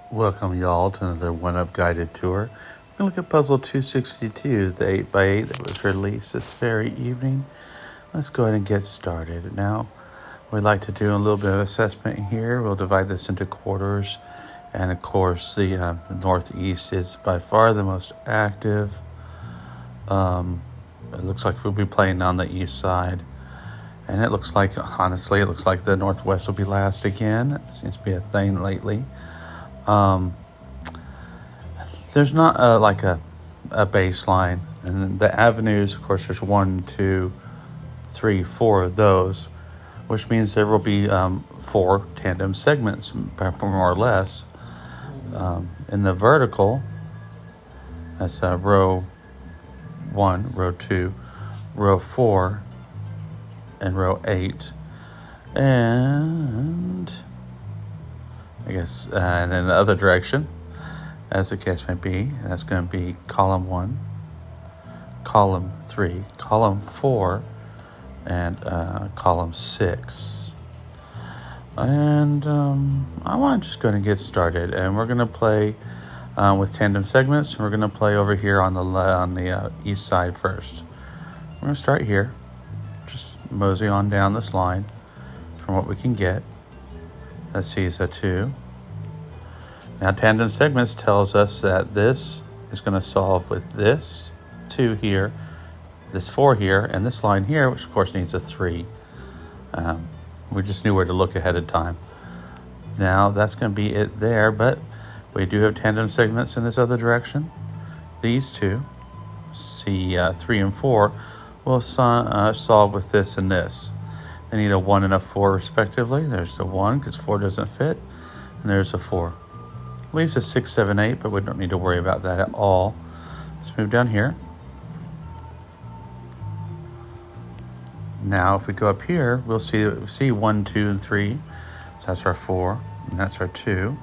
Welcome y'all to another one-up guided tour. We're going to look at puzzle 262, the 8x8 that was released this very evening. Let's go ahead and get started. Now, we'd like to do a little bit of assessment here. We'll divide this into quarters. And of course, the northeast is by far the most active. It looks like we'll be playing on the east side. And it looks like, honestly, it looks like the northwest will be last again. It seems to be a thing lately. There's not a baseline, and the avenues, of course, there's 1, 2, 3, 4 of those, which means there will be 4 tandem segments, more or less. In the vertical, that's row 1, row 2, row 4, and row 8, and I guess, and in the other direction, as the case may be, that's going to be column 1, column 3, column 4, and column 6. And I'm just going to get started, and we're going to play with tandem segments, and we're going to play over here on the east side first. We're going to start here, just mosey on down this line from what we can get. Let's see, it's a 2. Now, tandem segments tells us that this is going to solve with this 2 here, this 4 here, and this line here, which of course needs a 3. We just knew where to look ahead of time. Now, that's going to be it there, but we do have tandem segments in this other direction. These two, C3 and 4, will solve with this and this. They need a 1 and a 4 respectively. There's the 1 because 4 doesn't fit, and there's a 4. Leaves a 6, 7, 8, but we don't need to worry about that at all. Let's move down here. Now, if we go up here, we'll see 1, 2, and 3. So that's our 4, and that's our 2.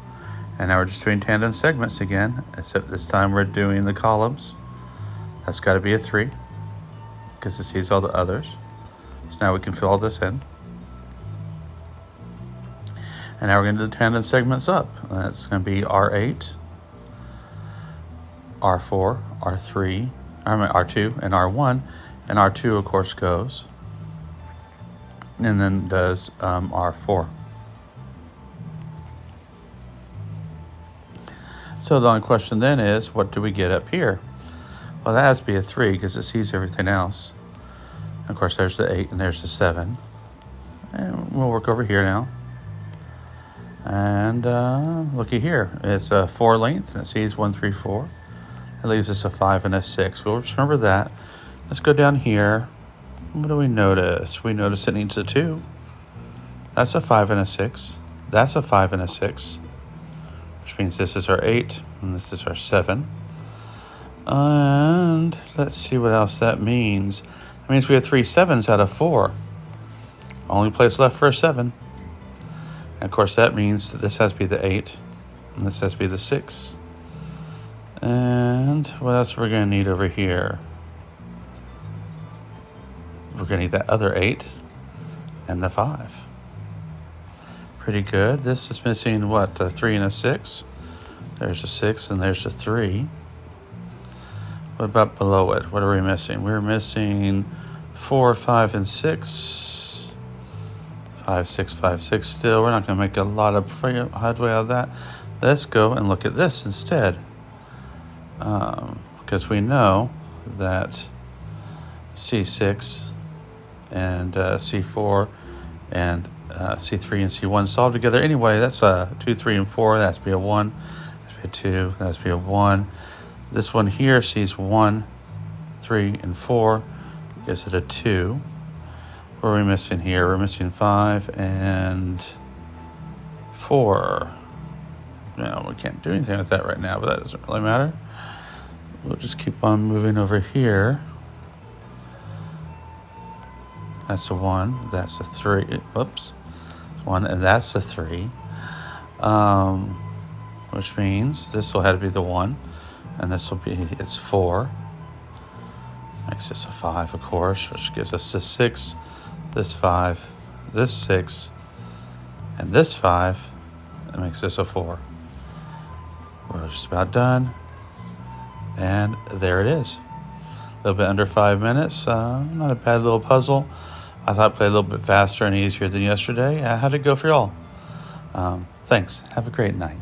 And now we're just doing tandem segments again, except this time we're doing the columns. That's got to be a 3, because it sees all the others. So now we can fill all this in. And now we're going to do the tandem segments up. That's going to be R8, R4, R3, R2, and R1. And R2, of course, goes. And then does R4. So the only question then is, what do we get up here? Well, that has to be a 3 because it sees everything else. Of course, there's the 8 and there's the 7. And we'll work over here now. And looky here, it's a 4 length, and it sees 1, 3, 4. It leaves us a 5 and a 6. We'll just remember that. Let's go down here. What do we notice? We notice it needs a 2. That's a 5 and a 6. That's a 5 and a 6. Which means this is our 8, and this is our 7. And let's see what else that means. It means we have 3 7s out of 4. Only place left for a 7. And of course, that means that this has to be the 8, and this has to be the 6. And what else are we going to need over here? We're going to need that other 8 and the 5. Pretty good. This is missing, what, a 3 and a 6? There's a 6 and there's a 3. What about below it? What are we missing? We're missing 4, 5, and 6. 5, 6, 5, 6 still. We're not going to make a lot of headway out of that. Let's go and look at this instead. Because we know that C6 and C4 and C3 and C1 solve together. Anyway, that's 2, 3, and 4. That has to be a 1. That has to be a 2. That has to be a 1. This one here sees 1, 3, and 4. Gives it a 2. What are we missing here? We're missing 5 and 4. No, we can't do anything with that right now, but that doesn't really matter. We'll just keep on moving over here. That's a 1. That's a 3. Whoops. 1, and that's a 3. Which means this will have to be the 1, and this will be its 4. Makes this a 5, of course, which gives us a 6. This 5, this 6, and this 5, that makes this a 4. We're just about done. And there it is. A little bit under 5 minutes. Not a bad little puzzle. I thought I'd play a little bit faster and easier than yesterday. How'd it go for y'all? Thanks. Have a great night.